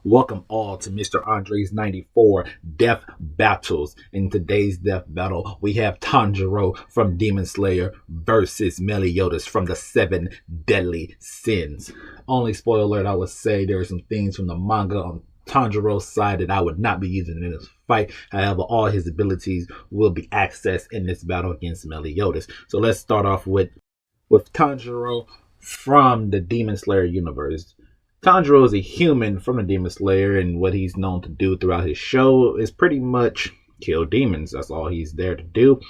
Welcome all to Mr. Andre's 94 Death Battles. In today's death battle, we have Tanjiro from Demon Slayer versus Meliodas from the Seven Deadly Sins. Only spoiler alert, I would say there are some things from the manga on Tanjiro's side that I would not be using in this fight. However, all his abilities will be accessed in this battle against Meliodas. So let's start off with Tanjiro from the Demon Slayer universe. Tanjiro is a human from the Demon Slayer, and what he's known to do throughout his show is pretty much kill demons. That's all he's there to do.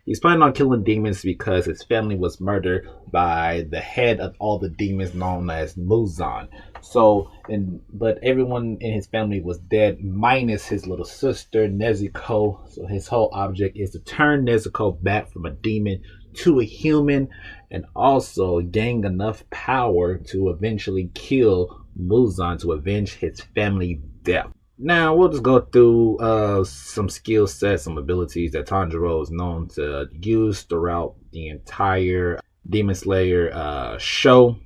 He's planning on killing demons because his family was murdered by the head of all the demons known as Muzan. But everyone in his family was dead, minus his little sister Nezuko. So his whole object is to turn Nezuko back from a demon to a human, and also gain enough power to eventually kill Muzan to avenge his family death. Now we'll just go through some skill sets, some abilities that Tanjiro is known to use throughout the entire Demon Slayer show.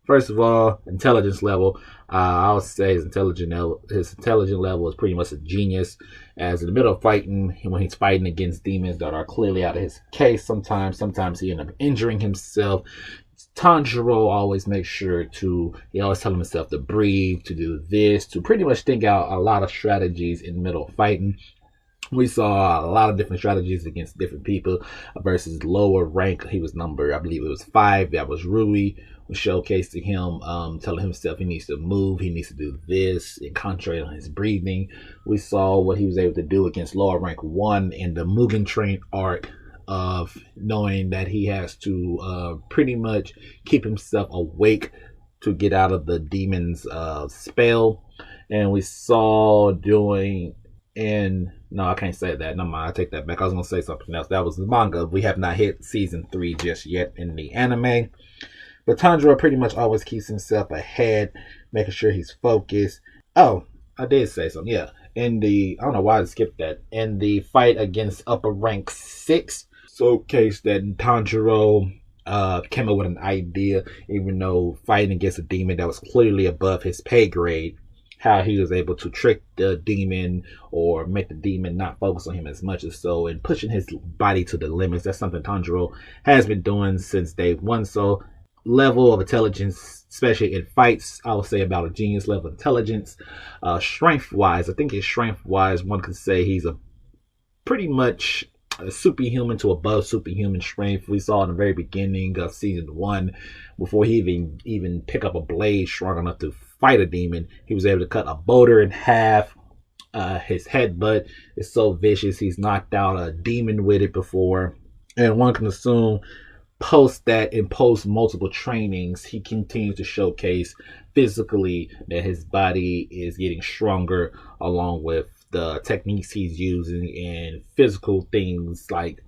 First of all, intelligence level. I would say his intelligence level is pretty much a genius. As in the middle of fighting, when he's fighting against demons that are clearly out of his case, sometimes he ends up injuring himself. Tanjiro always makes sure he always tells himself to breathe, to do this, to pretty much think out a lot of strategies in the middle of fighting. We saw a lot of different strategies against different people versus lower rank. He was number, I believe it was 5. That was Rui. Was showcased to him, telling himself he needs to move, he needs to do this, and concentrate on his breathing. We saw what he was able to do against lower rank 1 in the Mugen Train arc, of knowing that he has to pretty much keep himself awake to get out of the demon's spell. And we saw doing no, I can't say that. No, I take that back. I was gonna say something else. That was the manga. We have not hit season 3 just yet in the anime. But Tanjiro pretty much always keeps himself ahead, making sure he's focused. Oh, I did say something. Yeah. I don't know why I skipped that. In the fight against upper rank 6, showcased that Tanjiro came up with an idea, even though fighting against a demon that was clearly above his pay grade, how he was able to trick the demon or make the demon not focus on him as much as so, and pushing his body to the limits. That's something Tanjiro has been doing since day one. So level of intelligence, especially in fights, I would say about a genius level of intelligence. Strength wise, I think his strength wise, one could say he's a pretty much a superhuman to above superhuman strength. We saw in the very beginning of season 1, before he even pick up a blade strong enough to fight a demon, he was able to cut a boulder in half. His headbutt is so vicious, he's knocked out a demon with it before, and one can assume post that and post multiple trainings, he continues to showcase physically that his body is getting stronger, along with the techniques he's using and physical things like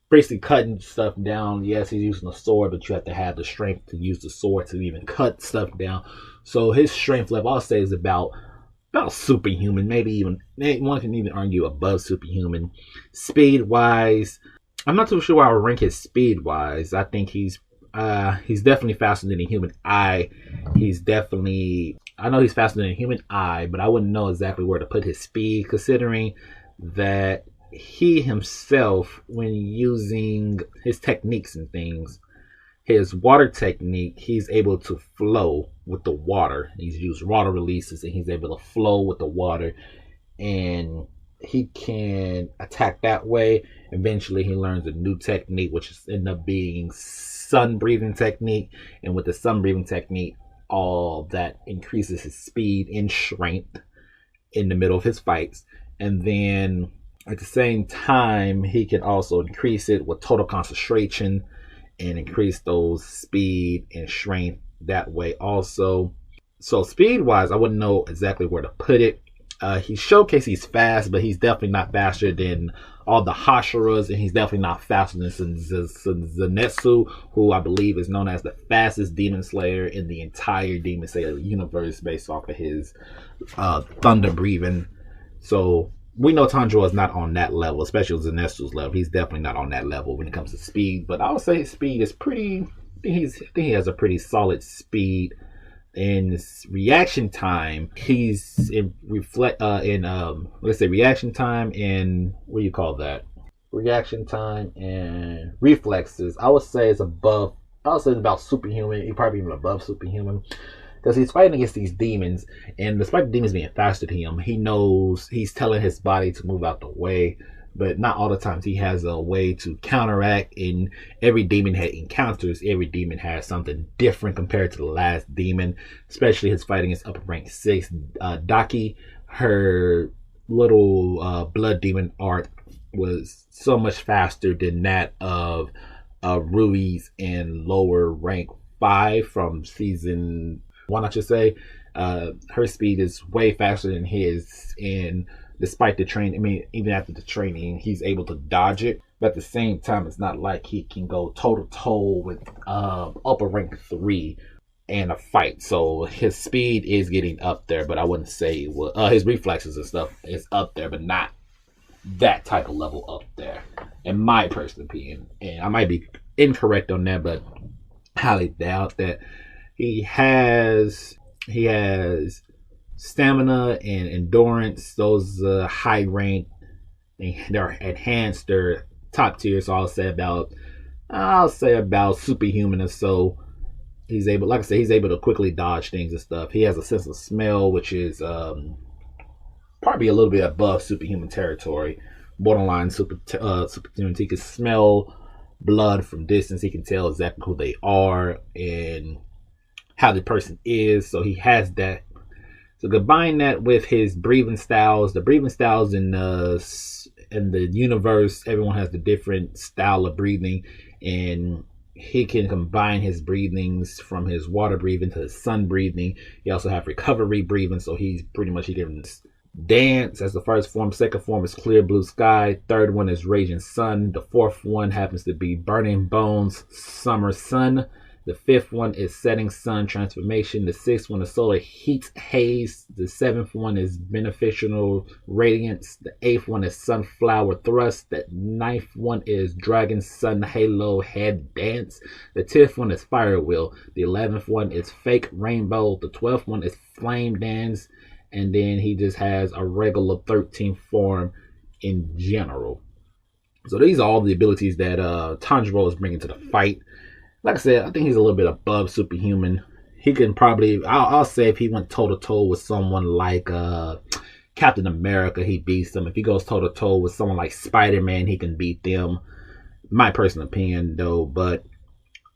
basically cutting stuff down. Yes, he's using a sword, but you have to have the strength to use the sword to even cut stuff down. So his strength level, I'll say, is about superhuman, maybe even one can even argue above superhuman. Speed wise, I'm not too sure where I would rank his speed wise. I think he's definitely faster than a human eye. I know he's faster than a human eye, but I wouldn't know exactly where to put his speed, considering that he himself, when using his techniques and things, his water technique, he's able to flow with the water. He's used water releases and he's able to flow with the water, and he can attack that way. Eventually he learns a new technique, which is end up being sun breathing technique, and with the sun breathing technique, all that increases his speed and strength in the middle of his fights. And then at the same time, he can also increase it with total concentration and increase those speed and strength that way also. So speed wise, I wouldn't know exactly where to put it. He showcased he's fast, but he's definitely not faster than all the Hashiras, and he's definitely not faster than Zenitsu, who I believe is known as the fastest demon slayer in the entire Demon Slayer universe based off of his thunder breathing. So we know Tanjiro is not on that level, especially Zenitsu's level. He's definitely not on that level when it comes to speed, but I would say his speed is pretty, I think he has a pretty solid speed In reaction time, he's in let's say reaction time and what do you call that? Reaction time and reflexes. I would say it's above. I would say it's about superhuman. He's probably even above superhuman because he's fighting against these demons, and despite the demons being faster than him, he knows he's telling his body to move out the way. But not all the times. He has a way to counteract. And every demon he encounters, every demon has something different compared to the last demon. Especially his fighting is upper rank 6. Daki, her little blood demon art was so much faster than that of Rui's in lower rank 5 from season 1, I should say. Her speed is way faster than his, and despite the training, I mean, even after the training, he's able to dodge it. But at the same time, it's not like he can go toe to toe with upper rank 3 in a fight. So his speed is getting up there, but I wouldn't say his reflexes and stuff is up there, but not that type of level up there, in my personal opinion. And I might be incorrect on that, but highly doubt that. He has stamina and endurance. Those high rank, they're enhanced, they're top tier. So I'll say about superhuman or so. He's able, like I said, he's able to quickly dodge things and stuff. He has a sense of smell, which is probably a little bit above superhuman territory, borderline superhuman. He can smell blood from distance. He can tell exactly who they are and how the person is. So he has that. So combine that with his breathing styles. The breathing styles in the universe, everyone has the different style of breathing, and he can combine his breathings from his water breathing to his sun breathing. He also have recovery breathing, so he can dance as the first form. Second form is clear blue sky. Third one is raging sun. The fourth one happens to be burning bones, summer sun. The fifth one is setting sun, transformation. The sixth one is solar heat, haze. The seventh one is beneficial radiance. The eighth one is sunflower thrust. The ninth one is dragon sun halo head dance. The 10th one is fire wheel. The 11th one is fake rainbow. The 12th one is flame dance. And then he just has a regular 13th form in general. So these are all the abilities that Tanjiro is bringing to the fight. Like I said, I think he's a little bit above superhuman. He can probably, I'll say if he went toe-to-toe with someone like Captain America, he beats them. If he goes toe-to-toe with someone like Spider-Man, he can beat them. My personal opinion, though. But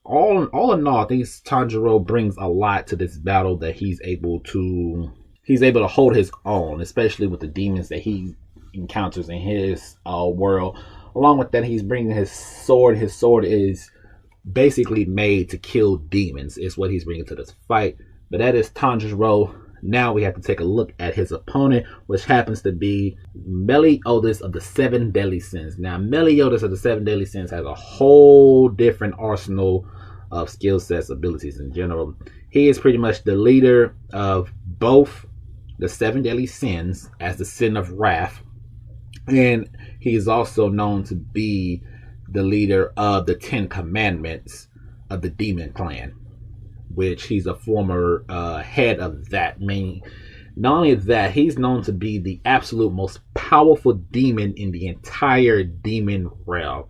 all in all, I think Tanjiro brings a lot to this battle that he's able to hold his own, especially with the demons that he encounters in his world. Along with that, he's bringing his sword. His sword is basically made to kill demons, is what he's bringing to this fight. But that is Tanjiro. Now we have to take a look at his opponent, which happens to be Meliodas of the 7 Deadly Sins. Now, Meliodas of the 7 Deadly Sins has a whole different arsenal of skill sets, abilities in general. He is pretty much the leader of both the 7 Deadly Sins as the Sin of Wrath, and he is also known to be the leader of the 10 Commandments of the Demon Clan, which he's a former head of that. Meaning, not only that, he's known to be the absolute most powerful demon in the entire demon realm.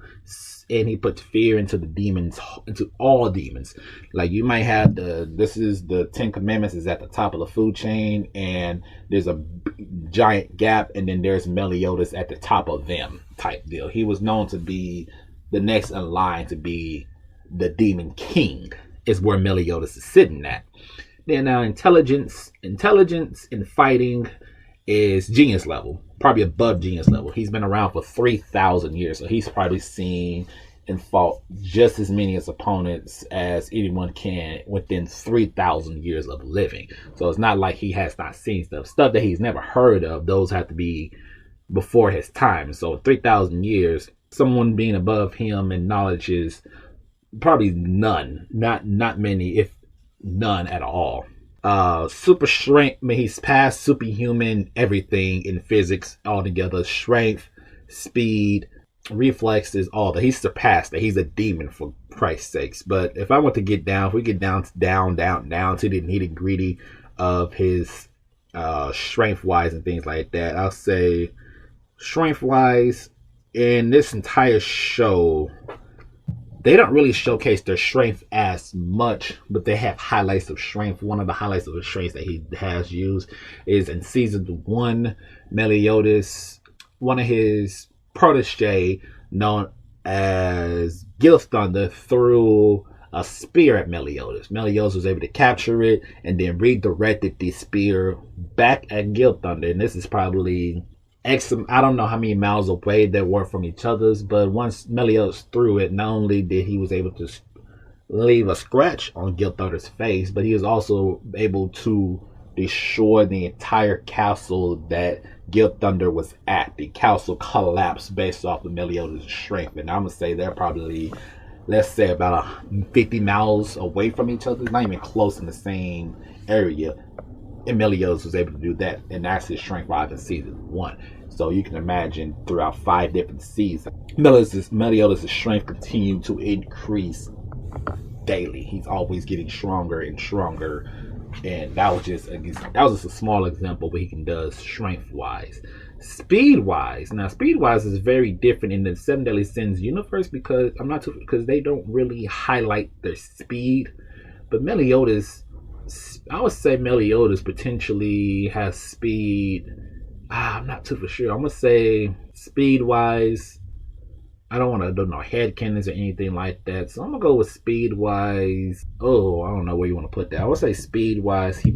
And he puts fear into the demons, into all demons. Like, you might have this is the 10 Commandments is at the top of the food chain, and there's a giant gap, and then there's Meliodas at the top of them type deal. He was known to be the next in line to be the Demon King, is where Meliodas is sitting at. Then intelligence in fighting is genius level, probably above genius level. He's been around for 3,000 years, so he's probably seen and fought just as many as opponents as anyone can within 3,000 years of living. So it's not like he has not seen stuff that he's never heard of. Those have to be before his time. So 3,000 years, someone being above him in knowledge is probably none, not many, if none at all. Super strength, I mean, he's past superhuman everything in physics altogether. Strength, speed, reflexes, all that. He's surpassed that. He's a demon for Christ's sakes. But if I want to get down, if we get down to the nitty gritty of his strength wise and things like that, I'll say strength wise in this entire show, they don't really showcase their strength as much, but they have highlights of strength. One of the highlights of the strengths that he has used is in season 1, Meliodas, one of his protege known as Gil Thunder, threw a spear at Meliodas. Meliodas was able to capture it and then redirected the spear back at Gil Thunder. And this is probably I don't know how many miles away they were from each other's, but once Meliodas threw it, not only did he was able to leave a scratch on Gil Thunder's face, but he was also able to destroy the entire castle that Gil Thunder was at. The castle collapsed based off of Meliodas' strength, and I'm gonna say they're probably, let's say, about 50 miles away from each other, not even close in the same area. And Meliodas was able to do that, and that's his strength rise in season 1. So you can imagine throughout 5 different seasons, Meliodas' strength continued to increase daily. He's always getting stronger and stronger, and that was just a small example of what he can do strength wise. Speed wise, is very different in the Seven Deadly Sins universe because they don't really highlight their speed, but Meliodas. I would say Meliodas potentially has speed. I'm not too for sure. I'm gonna say speed wise. I don't want to do no head cannons or anything like that. So I'm gonna go with speed wise. Oh, I don't know where you want to put that. I would say speed wise, he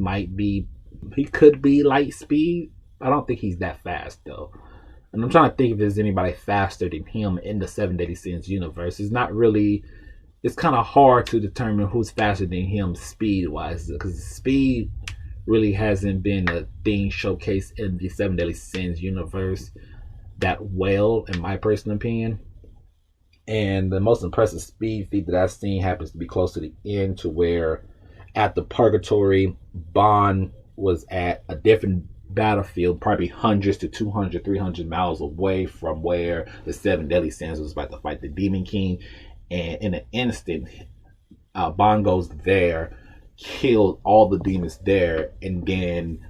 could be light speed. I don't think he's that fast though. And I'm trying to think if there's anybody faster than him in the Seven Deadly Sins universe. It's kind of hard to determine who's faster than him speed-wise, because speed really hasn't been a thing showcased in the Seven Deadly Sins universe that well, in my personal opinion. And the most impressive speed feat that I've seen happens to be close to the end, to where at the Purgatory, Bond was at a different battlefield, probably hundreds to 200, 300 miles away from where the Seven Deadly Sins was about to fight the Demon King. And in an instant, Bond goes there, killed all the demons there, and then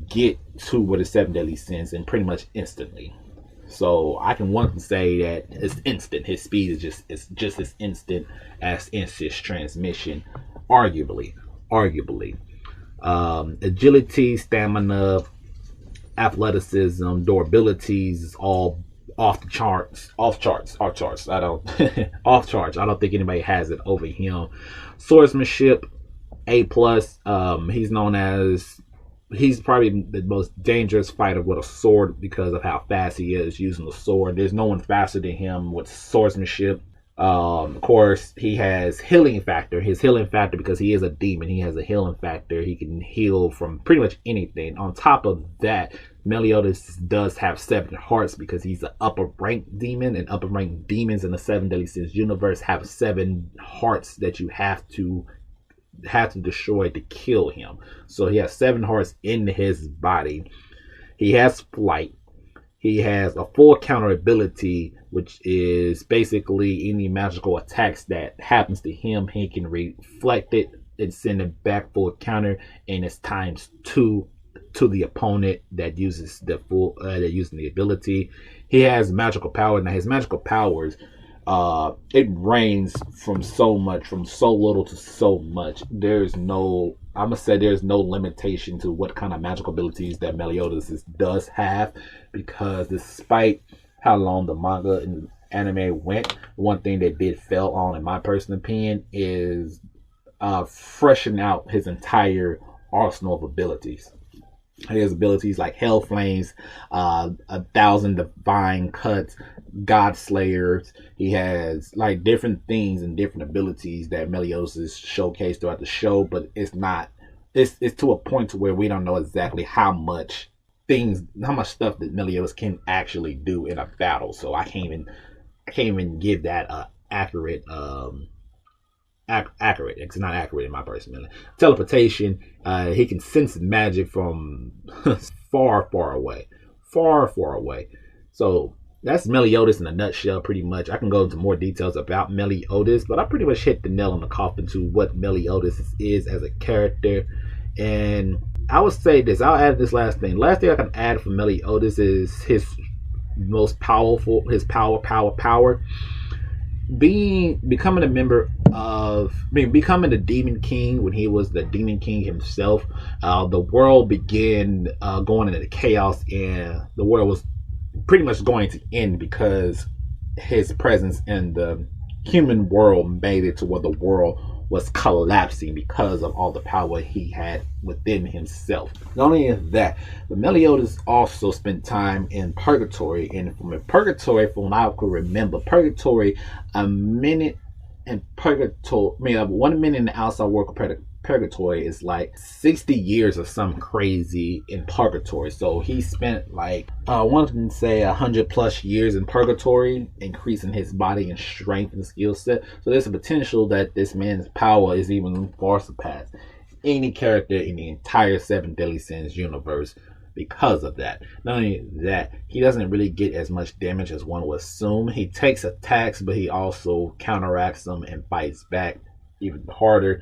get to where the Seven Deadly Sins, and pretty much instantly. So I can one say that it's instant. His speed is just as instant as instant transmission, arguably. Agility, stamina, athleticism, durabilities is all off charts. I don't think anybody has it over him. Swordsmanship, A+. He's probably the most dangerous fighter with a sword because of how fast he is using the sword. There's no one faster than him with swordsmanship. Of course, he has healing factor. His healing factor, because he is a demon, he has a healing factor. He can heal from pretty much anything. On top of that, Meliodas does have 7 hearts because he's an upper rank demon, and upper rank demons in the Seven Deadly Sins universe have 7 hearts that you have to destroy to kill him. So he has 7 hearts in his body. He has flight. He has a full counter ability, which is basically any magical attacks that happens to him, he can reflect it and send it back for a counter, and it's times 2 to the opponent that uses using the ability. He has magical power. Now his magical powers, it ranges from so little to so much. There's no limitation to what kind of magical abilities that Meliodas does have, because despite how long the manga and anime went, one thing that did fail on, in my personal opinion, is freshen out his entire arsenal of abilities. He has abilities like Hell Flames, 1,000 Divine Cuts, God Slayers. He has like different things and different abilities that Meliodas is showcased throughout the show, but it's to a point to where we don't know exactly how much stuff that Meliodas can actually do in a battle. So I can't even give that accurate. Accurate. It's not accurate in my personal opinion. Teleportation. He can sense magic from far away. So that's Meliodas in a nutshell, pretty much. I can go into more details about Meliodas, but I pretty much hit the nail on the coffin to what Meliodas is as a character. And I would say this, I'll add this last thing. Last thing I can add for Meliodas is his most powerful, his power. Becoming a member of, becoming the Demon King when he was the Demon King himself. The world began going into chaos, and the world was pretty much going to end because his presence in the human world made it to where the world was collapsing because of all the power he had within himself. Not only that, but Meliodas also spent time in purgatory, and from purgatory, from what I could remember, purgatory, a minute in purgatory, 1 minute in the outside world compared to purgatory is like 60 years or something crazy in purgatory. So he spent like one can say 100+ years in purgatory, increasing his body and strength and skill set. So there's a potential that this man's power is even far surpassed any character in the entire Seven Deadly Sins universe because of that. Not only that, he doesn't really get as much damage as one would assume. He takes attacks, but he also counteracts them and fights back even harder.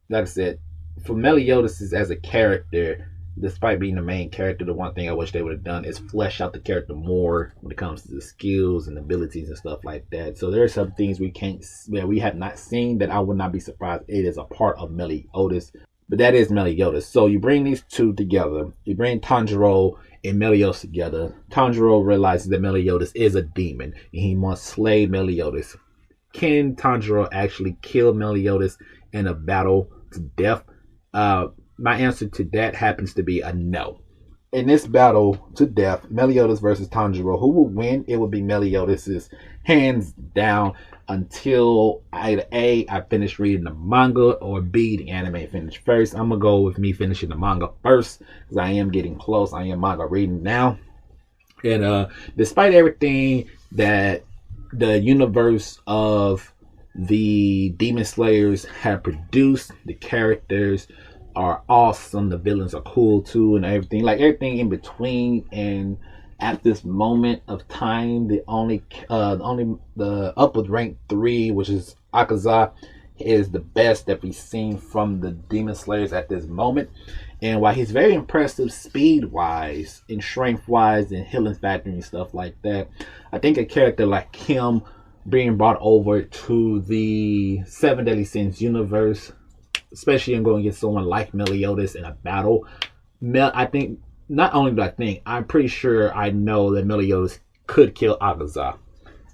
Like I said, for Meliodas as a character, despite being the main character, the one thing I wish they would have done is flesh out the character more when it comes to the skills and abilities and stuff like that. So there are some things we have not seen that I would not be surprised it is a part of Meliodas. But that is Meliodas. So you bring these two together. You bring Tanjiro and Meliodas together. Tanjiro realizes that Meliodas is a demon and he must slay Meliodas. Can Tanjiro actually kill Meliodas in a battle to death? My answer to that happens to be a no. In this battle to death, Meliodas versus Tanjiro, who will win? It will be Meliodas' hands down until either A, I finish reading the manga, or B, the anime finish first. I'm going to go with me finishing the manga first because I am getting close. I am manga reading now. And despite everything that the universe of the Demon Slayers have produced, the characters are awesome, the villains are cool too, and everything in between. And at this moment of time, the upward rank 3, which is Akaza, is the best that we've seen from the Demon Slayers at this moment. And while he's very impressive speed wise and strength wise and healing factor and stuff like that, I think a character like him being brought over to the Seven Deadly Sins universe, especially in going against someone like Meliodas in a battle, I'm pretty sure I know that Meliodas could kill Akaza.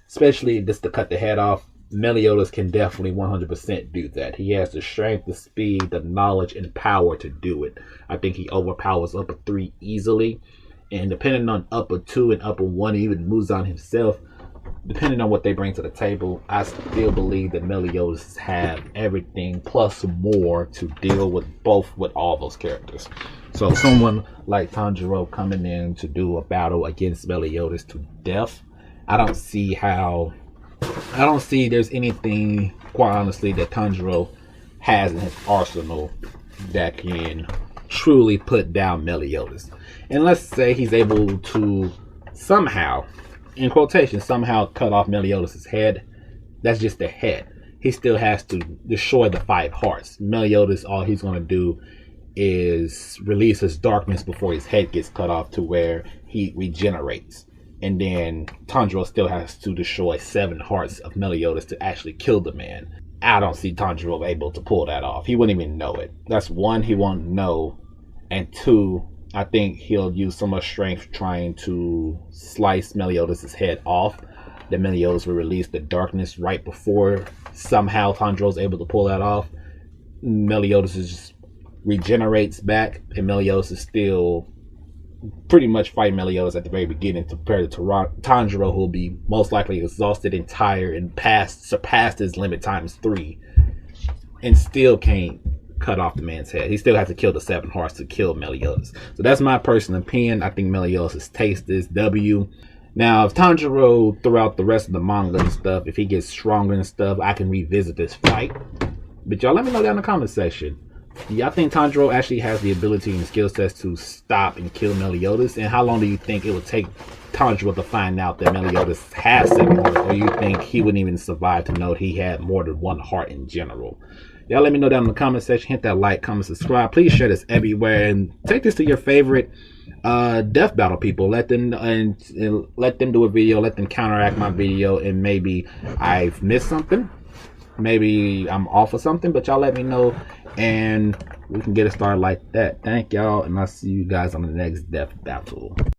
Especially just to cut the head off, Meliodas can definitely 100% do that. He has the strength, the speed, the knowledge, and power to do it. I think he overpowers Upper 3 easily. And depending on Upper 2 and Upper 1, even Muzan himself, depending on what they bring to the table, I still believe that Meliodas have everything plus more to deal with all those characters. So someone like Tanjiro coming in to do a battle against Meliodas to death, I don't see there's anything, quite honestly, that Tanjiro has in his arsenal that can truly put down Meliodas. And let's say he's able to somehow, in quotation, somehow cut off Meliodas' head. That's just the head. He still has to destroy the 5 hearts. Meliodas, all he's going to do is release his darkness before his head gets cut off to where he regenerates. And then Tanjiro still has to destroy 7 hearts of Meliodas to actually kill the man. I don't see Tanjiro able to pull that off. He wouldn't even know it. That's 1, he won't know. And 2, I think he'll use so much strength trying to slice Meliodas' head off that Meliodas will release the darkness right before somehow Tanjiro's able to pull that off. Meliodas just regenerates back, and Meliodas is still pretty much fighting Meliodas at the very beginning compared to Tanjiro, who will be most likely exhausted and tired and surpassed his limit times 3 and still can't cut off the man's head. He still has to kill the 7 hearts to kill Meliodas. So that's my personal opinion. I think Meliodas takes this W. Now, if Tanjiro, throughout the rest of the manga and stuff, if he gets stronger and stuff, I can revisit this fight. But y'all let me know down in the comment section. Do y'all think Tanjiro actually has the ability and skill sets to stop and kill Meliodas? And how long do you think it would take Tanjiro to find out that Meliodas has 7 hearts? Or you think he wouldn't even survive to know he had more than 1 heart in general? Y'all let me know down in the comment section. Hit that like, comment, subscribe. Please share this everywhere. And take this to your favorite death battle people. Let them let them do a video. Let them counteract my video. And maybe I've missed something. Maybe I'm off of something, but y'all let me know and we can get it started like that. Thank y'all, and I'll see you guys on the next death battle.